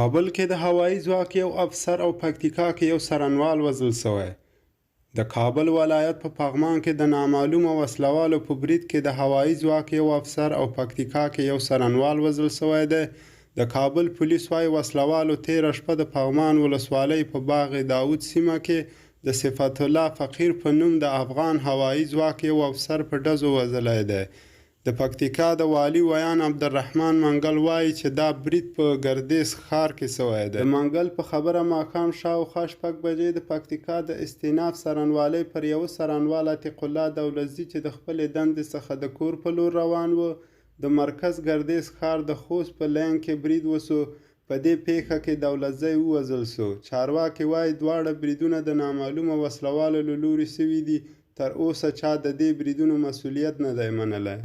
کابل کې د هوايي ځواک یو افسر او پکتیا کې یو څارنوال وژل شوی. د کابل ولایت په پغمان کې د نامعلومه وسلوالو په برید کې د هوايي ځواک یو افسر او پکتیا کې یو څارنوال وژل شوی دی. د کابل پولیس وایي وسلوالو تېره شپه د پغمان ولسوالۍ په باغ داود سیمه کې د صفت الله فقیر په نوم د افغان هوايي ځواک یو افسر په ډزو وژلی دی. د پکتیا د والي ویان عبدالرحمن منگل وایي چې دا برید په ګردیز ښار کې شوی دی. د منگل په خبره ماښام شاوخوا 6 بجې د پکتیا د استیناف څارنوالۍ پر یوه څارنوال عتیق الله دولتزي چې د خپلې دندې څخه د کور په لور روان و د مرکز ګردیز ښار د خوست په لین کې برید وسو. په دې پیښه کې دولتزی ووژل شو. چارواکي وایي دواړه بریدونه د نامعلومه وسلوالو له لوري شوي دي. تر اوسه چا د دې بریدونو مسؤولیت نه دی منلی.